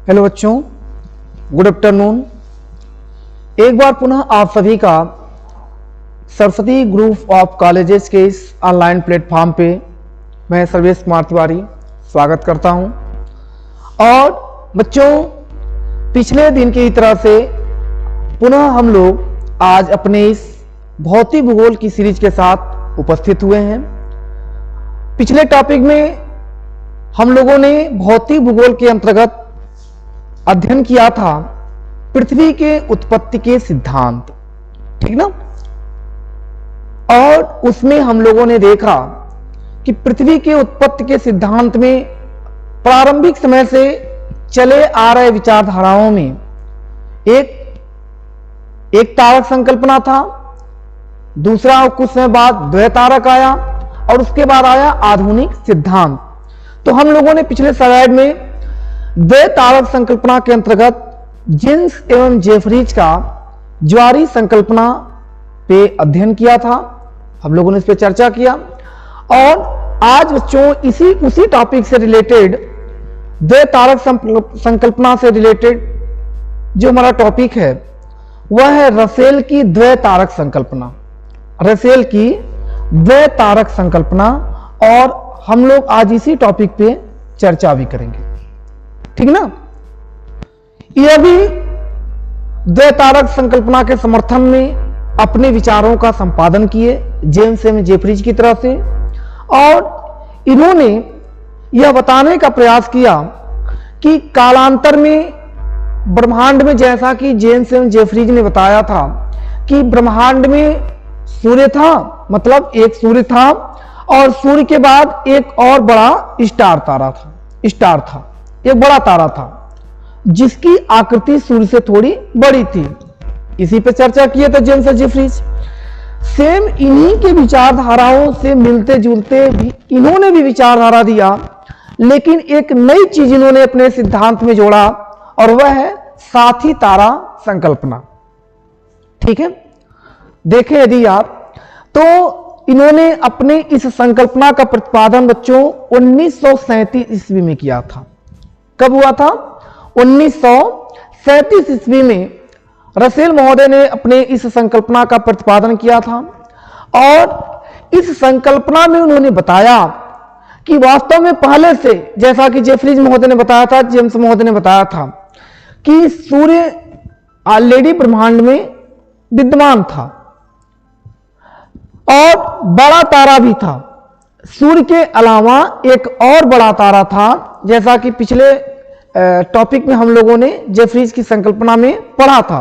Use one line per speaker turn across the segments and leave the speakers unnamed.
Hello बच्चों, good afternoon. एक बार पुनः आप सभी का सरस्वती ग्रुप ऑफ कॉलेजेस के इस ऑनलाइन प्लेटफॉर्म पे मैं सर्वेश कुमार तिवारी स्वागत करता हूं। और बच्चों, पिछले दिन की तरह से पुनः हम लोग आज अपने इस भौतिक भूगोल की सीरीज के साथ उपस्थित हुए हैं। पिछले टॉपिक में हम लोगों ने भौतिक भूगोल के अंतर्गत अध्ययन किया था पृथ्वी के उत्पत्ति के सिद्धांत, ठीक ना। और उसमें हम लोगों ने देखा कि पृथ्वी के उत्पत्ति के सिद्धांत में प्रारंभिक समय से चले आ रहे विचारधाराओं में एक तारक संकल्पना था, दूसरा कुछ समय बाद द्वैतारक आया और उसके बाद आया आधुनिक सिद्धांत। तो हम लोगों ने पिछले स्लाइड में द्वैतारक संकल्पना के अंतर्गत जीन्स एवं जेफरीज का ज्वारीय संकल्पना पे अध्ययन किया था। हम लोगों ने इस पे चर्चा किया और आज बच्चों उसी टॉपिक से रिलेटेड द्वैतारक संकल्पना से रिलेटेड जो हमारा टॉपिक है वह है रसेल की द्वैतारक संकल्पना। रसेल की द्वैतारक संकल्पना, और हम लोग आज इसी टॉपिक पे चर्चा भी करेंगे, ठीक ना। यह भी द्वैतारक संकल्पना के समर्थन में अपने विचारों का संपादन किए जेम्स एवं जेफरीज की तरफ से, और इन्होंने यह बताने का प्रयास किया कि कालांतर में ब्रह्मांड में, जैसा कि जेम्स एवं जेफरीज ने बताया था कि ब्रह्मांड में सूर्य था, मतलब एक सूर्य था और सूर्य के बाद एक और बड़ा स्टार था, एक बड़ा तारा था जिसकी आकृति सूर्य से थोड़ी बड़ी थी। इसी पे चर्चा किए थे जेम्स और जेफरीज। सेम इन्हीं के विचारधाराओं से मिलते जुलते भी इन्होंने भी विचारधारा दिया, लेकिन एक नई चीज इन्होंने अपने सिद्धांत में जोड़ा और वह है साथी तारा संकल्पना, ठीक है। देखें यदि आप, तो इन्होंने अपने इस संकल्पना का प्रतिपादन बच्चों 1937 ईस्वी में किया था। कब हुआ था? 1937 ईस्वी में रसेल महोदय ने अपने इस संकल्पना का प्रतिपादन किया था। और इस संकल्पना में उन्होंने बताया कि वास्तव में पहले से, जैसा कि जेफरीज महोदय ने बताया था, जेम्स महोदय ने बताया था कि सूर्य ऑलरेडी ब्रह्मांड में विद्यमान था और बड़ा तारा भी था। सूर्य के अलावा एक और बड़ा तारा था, जैसा कि पिछले टॉपिक में हम लोगों ने जेफरीज की संकल्पना में पढ़ा था,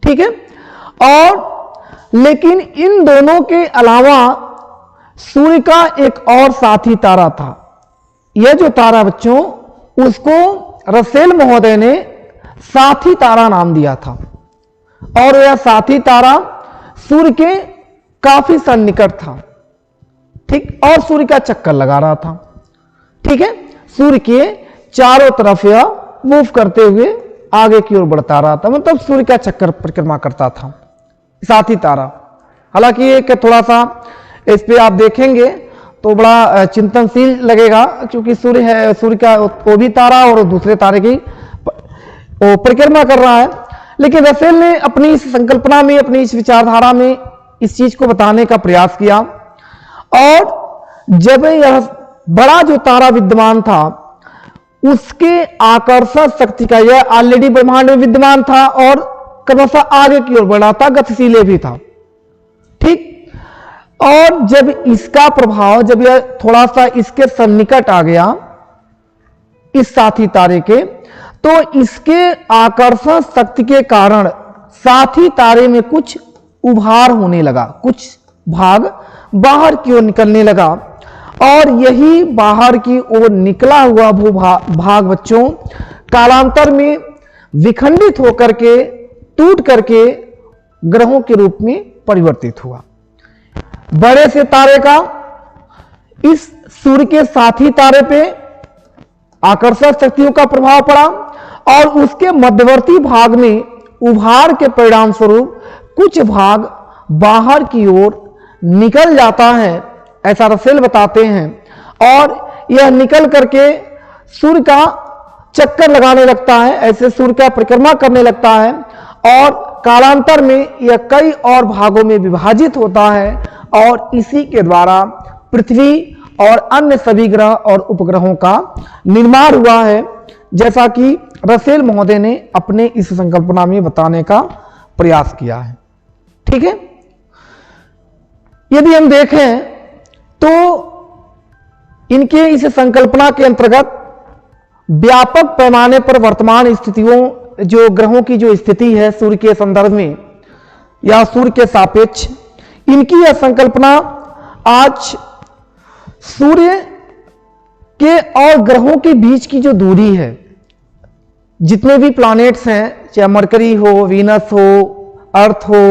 ठीक है। और लेकिन इन दोनों के अलावा सूर्य का एक और साथी तारा था। यह जो तारा बच्चों, उसको रसेल महोदय ने साथी तारा नाम दिया था और यह साथी तारा सूर्य के काफी सन्निकट था, ठीक, और सूर्य का चक्कर लगा रहा था, ठीक है। सूर्य के चारों तरफ यह मूव करते हुए आगे की ओर बढ़ता रहा था, मतलब सूर्य का चक्कर परिक्रमा करता था साथी तारा। हालांकि एक थोड़ा सा इस पे आप देखेंगे तो बड़ा चिंतनशील लगेगा, क्योंकि सूर्य है, सूर्य का वो भी तारा और दूसरे तारे की वो परिक्रमा कर रहा है। लेकिन रसेल ने अपनी इस संकल्पना में, अपनी इस विचारधारा में इस चीज को बताने का प्रयास किया। और जब यह बड़ा जो तारा विद्यमान था उसके आकर्षण शक्ति का, यह ऑलरेडी ब्रह्मांड में विद्यमान था और क्रमशः आगे की ओर बढ़ा था, गतिशील भी था, ठीक। और जब इसका प्रभाव, जब यह थोड़ा सा इसके सन्निकट आ गया इस साथी तारे के, तो इसके आकर्षण शक्ति के कारण साथी तारे में कुछ उभार होने लगा, कुछ भाग बाहर की ओर निकलने लगा। और यही बाहर की ओर निकला हुआ भाग बच्चों कालांतर में विखंडित होकर के, टूट करके ग्रहों के रूप में परिवर्तित हुआ। बड़े से तारे का इस सूर्य के साथी तारे पे आकर्षण शक्तियों का प्रभाव पड़ा और उसके मध्यवर्ती भाग में उभार के परिणाम स्वरूप कुछ भाग बाहर की ओर निकल जाता है, ऐसा रसेल बताते हैं। और यह निकल करके सूर्य का चक्कर लगाने लगता है, ऐसे सूर्य का परिक्रमा करने लगता है और कालांतर में यह कई और भागों में विभाजित होता है और इसी के द्वारा पृथ्वी और अन्य सभी ग्रह और उपग्रहों का निर्माण हुआ है, जैसा कि रसेल महोदय ने अपने इस संकल्पना में बताने का प्रयास किया है। ठीक है, यदि हम देखें तो इनके इस संकल्पना के अंतर्गत व्यापक पैमाने पर वर्तमान स्थितियों, जो ग्रहों की जो स्थिति है सूर्य के संदर्भ में या सूर्य के सापेक्ष, इनकी यह संकल्पना आज सूर्य के और ग्रहों के बीच की जो दूरी है, जितने भी प्लैनेट्स हैं, चाहे मरकरी हो, वीनस हो, अर्थ हो,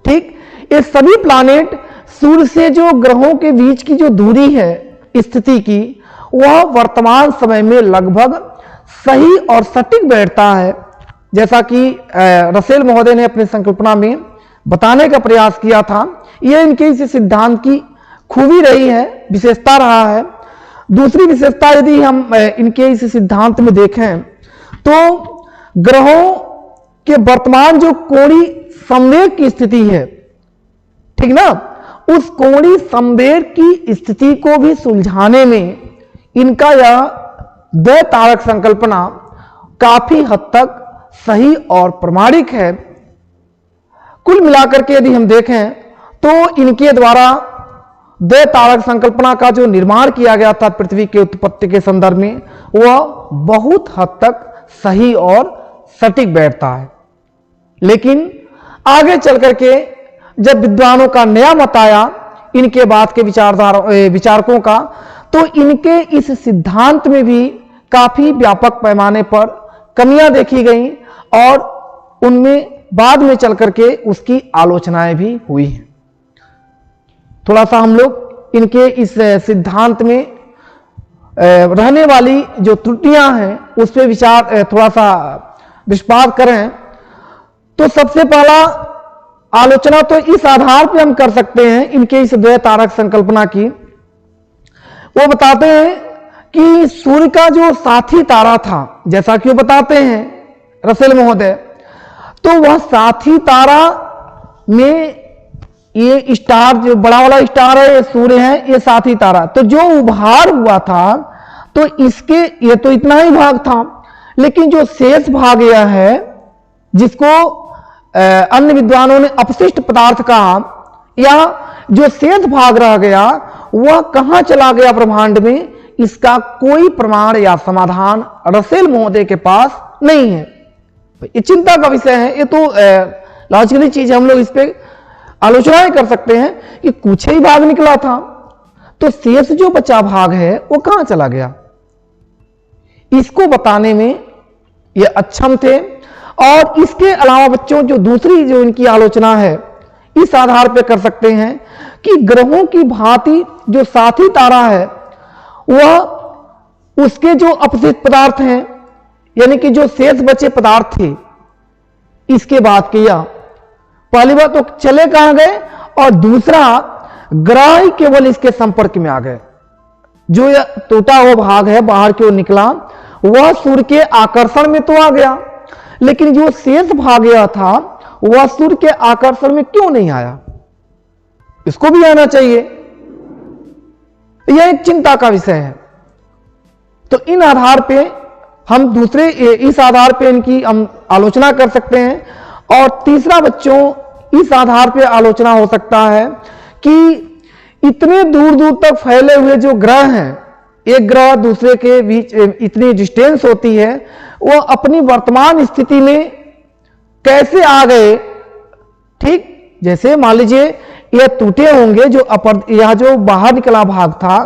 ठीक, ये सभी प्लैनेट सूर्य से जो ग्रहों के बीच की जो दूरी है स्थिति की, वह वर्तमान समय में लगभग सही और सटीक बैठता है, जैसा कि रसेल महोदय ने अपनी संकल्पना में बताने का प्रयास किया था। यह इनके इस सिद्धांत की खूबी रही है, विशेषता रहा है। दूसरी विशेषता यदि हम इनके इस सिद्धांत में देखें तो ग्रहों के वर्तमान जो कोणीय संवेग की स्थिति है, ठीक ना, उस कोणीय संवेग की स्थिति को भी सुलझाने में इनका यह द्वैतारक संकल्पना काफी हद तक सही और प्रमाणिक है। कुल मिलाकर के यदि हम देखें तो इनके द्वारा द्वैतारक संकल्पना का जो निर्माण किया गया था पृथ्वी के उत्पत्ति के संदर्भ में, वह बहुत हद तक सही और सटीक बैठता है। लेकिन आगे चल करके जब विद्वानों का नया मत आया इनके बाद के विचारकों का, तो इनके इस सिद्धांत में भी काफी व्यापक पैमाने पर कमियां देखी गई और उनमें बाद में चल करके उसकी आलोचनाएं भी हुई हैं। थोड़ा सा हम लोग इनके इस सिद्धांत में रहने वाली जो त्रुटियां हैं उस पर विचार थोड़ा सा विस्तार करें तो सबसे पहला आलोचना तो इस आधार पर हम कर सकते हैं इनके इस द्वैतारक संकल्पना की। वो बताते हैं कि सूर्य का जो साथी तारा था, जैसा कि वो बताते हैं रसेल महोदय, तो वह साथी तारा में ये स्टार जो बड़ा वाला स्टार है, ये सूर्य है, ये साथी तारा, तो जो उभार हुआ था तो इसके ये तो इतना ही भाग था, लेकिन जो शेष भाग यह है जिसको अन्य विद्वानों ने अपशिष्ट पदार्थ कहा, या जो शेष भाग रह गया वह कहां चला गया ब्रह्मांड में, इसका कोई प्रमाण या समाधान रसेल महोदय के पास नहीं है। ये चिंता का विषय है। ये तो लॉजिकली चीज हम लोग इस पे आलोचनाएं कर सकते हैं कि कुछ ही भाग निकला था, तो शेष जो बचा भाग है वो कहां चला गया, इसको बताने में ये अक्षम थे। और इसके अलावा बच्चों जो दूसरी जो इनकी आलोचना है इस आधार पर कर सकते हैं कि ग्रहों की भांति जो साथी तारा है वह उसके जो अपशिष्ट पदार्थ हैं, यानी कि जो शेष बचे पदार्थ थे, इसके बात किया। पहली बात तो चले कहां गए, और दूसरा ग्रह ही केवल इसके संपर्क में आ गए। जो यह टूटा हुआ भाग है बाहर की ओर निकला, वह सूर्य के आकर्षण में तो आ गया, लेकिन जो शेष भाग यह था वह सूर्य के आकर्षण में क्यों नहीं आया, इसको भी आना चाहिए। यह एक चिंता का विषय है। तो इन आधार पे हम दूसरे इस आधार पे इनकी हम आलोचना कर सकते हैं। और तीसरा बच्चों इस आधार पे आलोचना हो सकता है कि इतने दूर दूर तक फैले हुए जो ग्रह हैं, एक ग्रह दूसरे के बीच इतनी डिस्टेंस होती है, वो अपनी वर्तमान स्थिति में कैसे आ गए। ठीक, जैसे मान लीजिए यह टूटे होंगे, जो यह जो बाहर निकला भाग था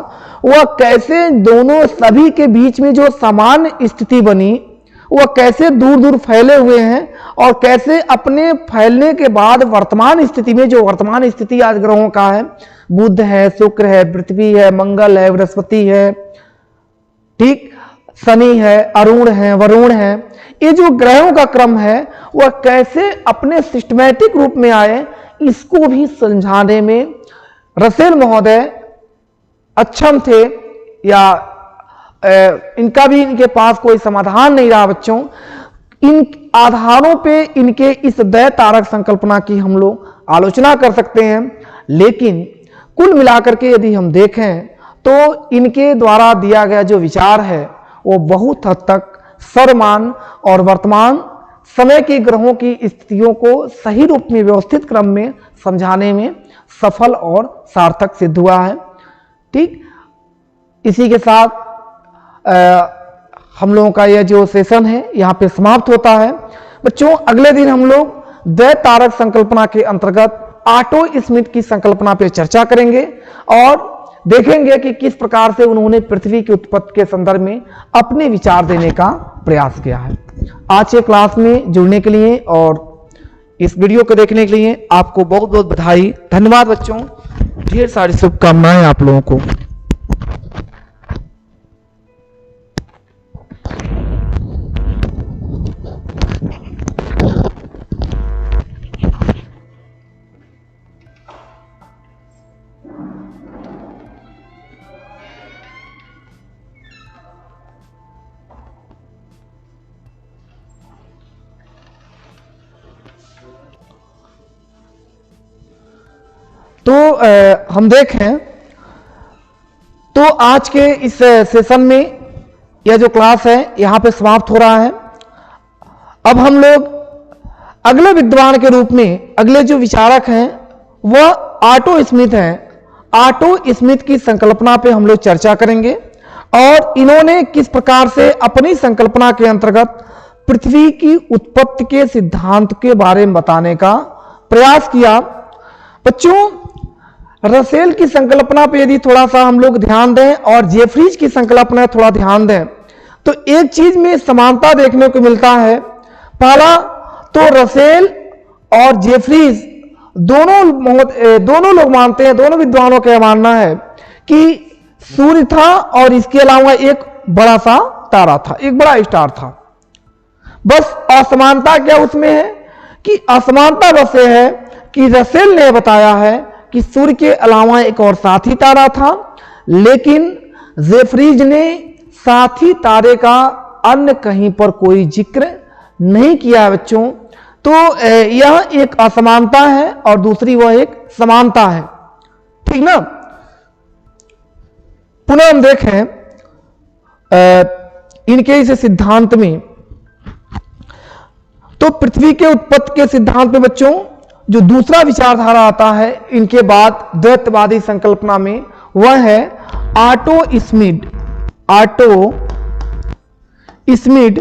वह कैसे दोनों सभी के बीच में जो समान स्थिति बनी, वह कैसे दूर दूर फैले हुए हैं, और कैसे अपने फैलने के बाद वर्तमान स्थिति में, जो वर्तमान स्थिति आज ग्रहों का है, बुध है, शुक्र है, पृथ्वी है, मंगल है, बृहस्पति है, ठीक, शनि है, अरुण है, वरुण है, ये जो ग्रहों का क्रम है वह कैसे अपने सिस्टमैटिक रूप में आए, इसको भी समझाने में रसेल महोदय अक्षम थे या इनका भी इनके पास कोई समाधान नहीं रहा बच्चों। इन आधारों पे इनके इस द्वैत तारक संकल्पना की हम लोग आलोचना कर सकते हैं, लेकिन कुल मिलाकर के यदि हम देखें तो इनके द्वारा दिया गया जो विचार है वो बहुत हद तक सर्वमान्य और वर्तमान समय के ग्रहों की स्थितियों को सही रूप में व्यवस्थित क्रम में समझाने में सफल और सार्थक सिद्ध हुआ है। ठीक, इसी के साथ हम लोगों का यह जो सेशन है यहाँ पे समाप्त होता है। बच्चों अगले दिन हम लोग द्वैत तारक संकल्पना के अंतर्गत ऑटो स्मिथ की संकल्पना पे चर्चा करेंगे और देखेंगे कि किस प्रकार से उन्होंने पृथ्वी की उत्पत्ति के संदर्भ में अपने विचार देने का प्रयास किया है। आज के क्लास में जुड़ने के लिए और इस वीडियो को देखने के लिए आपको बहुत बहुत बधाई, धन्यवाद बच्चों, ढेर सारी शुभकामनाएं आप लोगों को। तो हम देखें तो आज के इस सेशन में यह जो क्लास है यहाँ पे समाप्त हो रहा है। अब हम लोग अगले विद्वान के रूप में अगले जो विचारक हैं वह ऑटो स्मिथ हैं। ऑटो स्मिथ की संकल्पना पे हम लोग चर्चा करेंगे और इन्होंने किस प्रकार से अपनी संकल्पना के अंतर्गत पृथ्वी की उत्पत्ति के सिद्धांत के बारे में बताने का प्रयास किया। बच्चों रसेल की संकल्पना पे यदि थोड़ा सा हम लोग ध्यान दें और जेफरीज की संकल्पना थोड़ा ध्यान दें तो एक चीज में समानता देखने को मिलता है। पहला तो रसेल और जेफरीज दोनों लोग मानते हैं, दोनों विद्वानों का मानना है कि सूर्य था और इसके अलावा एक बड़ा सा तारा था, एक बड़ा स्टार था। बस असमानता क्या उसमें है कि असमानता बस ये है कि रसेल ने बताया है कि सूर्य के अलावा एक और साथी तारा था, लेकिन जेफरीज ने साथी तारे का अन्य कहीं पर कोई जिक्र नहीं किया बच्चों। तो यह एक असमानता है और दूसरी वह एक समानता है, ठीक ना। पुनः हम देखें इनके इस सिद्धांत में तो पृथ्वी के उत्पत्ति के सिद्धांत में बच्चों जो दूसरा विचारधारा आता है इनके बाद द्वैतवादी संकल्पना में वह है ऑटो स्मिथ। ऑटो स्मिथ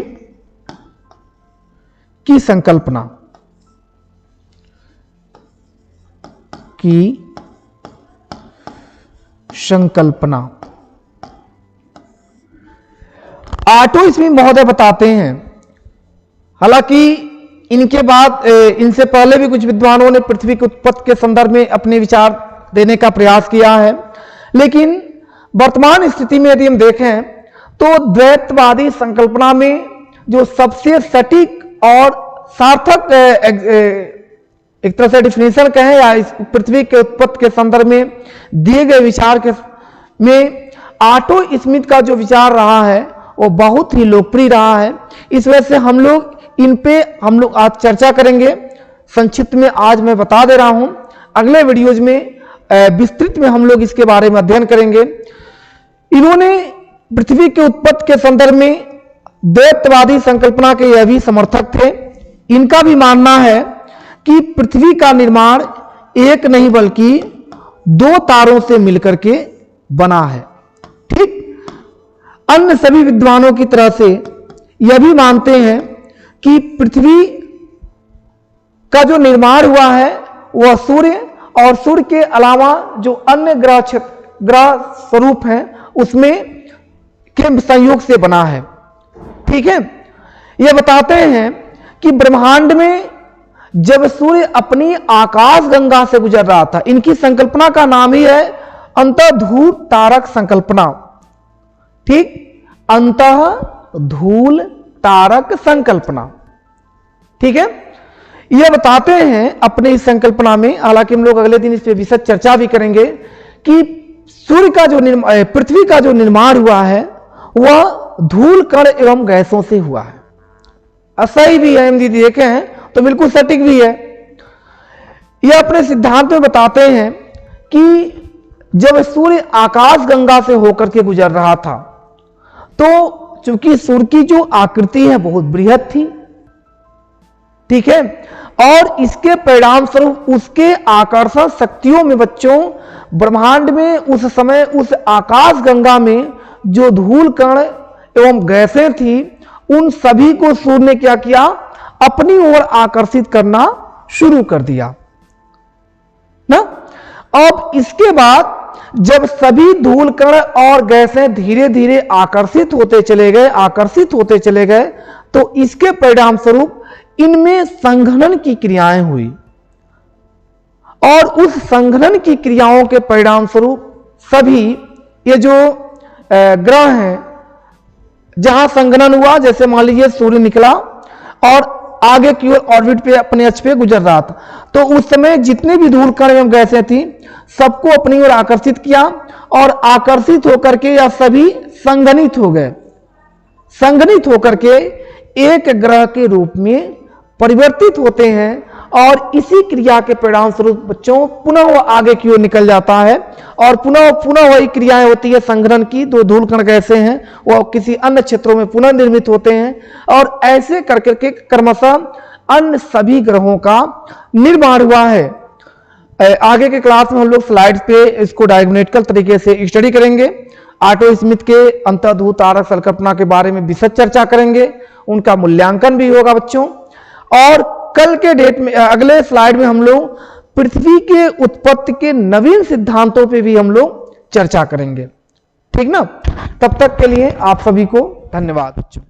की संकल्पना ऑटो स्मिथ महोदय बताते हैं, हालांकि इनके बाद इनसे पहले भी कुछ विद्वानों ने पृथ्वी की उत्पत्ति के संदर्भ में अपने विचार देने का प्रयास किया है, लेकिन वर्तमान स्थिति में यदि हम देखें तो द्वैतवादी संकल्पना में जो सबसे सटीक और सार्थक एक तरह से डिफिनेशन कहें या इस पृथ्वी के उत्पत्ति के संदर्भ में दिए गए विचार के में ऑटो स्मिथ का जो विचार रहा है वो बहुत ही लोकप्रिय रहा है। इस वजह से हम लोग इन पे हम लोग आज चर्चा करेंगे। संक्षिप्त में आज मैं बता दे रहा हूं, अगले वीडियोज में विस्तृत में हम लोग इसके बारे में अध्ययन करेंगे। इन्होंने पृथ्वी के उत्पत्ति के संदर्भ में द्वैतवादी संकल्पना के यह भी समर्थक थे। इनका भी मानना है कि पृथ्वी का निर्माण एक नहीं बल्कि दो तारों से मिलकर के बना है। ठीक, अन्य सभी विद्वानों की तरह से यह भी मानते हैं कि पृथ्वी का जो निर्माण हुआ है वह सूर्य और सूर्य के अलावा जो अन्य ग्रह स्वरूप हैं उसमें के संयोग से बना है। ठीक है, यह बताते हैं कि ब्रह्मांड में जब सूर्य अपनी आकाश गंगा से गुजर रहा था, इनकी संकल्पना का नाम ही है अंतःधूल तारक संकल्पना। ठीक, अंतःधूल तारक संकल्पना। ठीक है, यह बताते हैं अपने इस संकल्पना में, हालांकि हम लोग अगले दिन इस पे विशद चर्चा भी करेंगे कि सूर्य का जो पृथ्वी का जो निर्माण हुआ है वह धूल कण एवं गैसों से हुआ है। सही भी है, दीदी देखे हैं तो बिल्कुल सटीक भी है। यह अपने सिद्धांत में बताते हैं कि जब सूर्य आकाश गंगा से होकर के गुजर रहा था तो चूंकि सूर्य की जो आकृति है बहुत बृहद थी, ठीक है, और इसके परिणाम स्वरूप उसके आकर्षण शक्तियों में बच्चों ब्रह्मांड में उस समय उस आकाश गंगा में जो धूल कण एवं गैसें थी उन सभी को सूर्य ने क्या किया, अपनी ओर आकर्षित करना शुरू कर दिया ना। अब इसके बाद जब सभी धूल कण और गैसें धीरे धीरे आकर्षित होते चले गए तो इसके परिणाम स्वरूप इनमें संघनन की क्रियाएं हुई और उस संघनन की क्रियाओं के परिणाम स्वरूप सभी ये जो ग्रह हैं जहां संघनन हुआ, जैसे मान लीजिए सूर्य निकला और आगे की ओर ऑर्बिट पे अपने अक्ष पे गुजर रहा था, तो उस समय जितने भी धूल कण एवं गैसें थी सबको अपनी ओर आकर्षित किया और आकर्षित होकर के या सभी संघनित हो गए, संघनित होकर के एक ग्रह के रूप में परिवर्तित होते हैं और इसी क्रिया के परिणाम स्वरूप बच्चों पुनः वह आगे की ओर निकल जाता है और पुनः वही क्रियाएं होती है संघनन की। दो धूल कण गैसें हैं वह किसी अन्य क्षेत्रों में पुनः निर्मित होते हैं और ऐसे करके क्रमशः अन्य सभी ग्रहों का निर्माण हुआ है। आगे के क्लास में हम लोग स्लाइड्स पे इसको डायग्नोस्टिकल तरीके से स्टडी करेंगे। ऑटो स्मिथ के अंतर्ध्रुव तारक संकल्पना के बारे में विशद चर्चा करेंगे, उनका मूल्यांकन भी होगा बच्चों। और कल के डेट में अगले स्लाइड में हम लोग पृथ्वी के उत्पत्ति के नवीन सिद्धांतों पे भी हम लोग चर्चा करेंगे, ठीक ना। तब तक के लिए आप सभी को धन्यवाद बच्चों।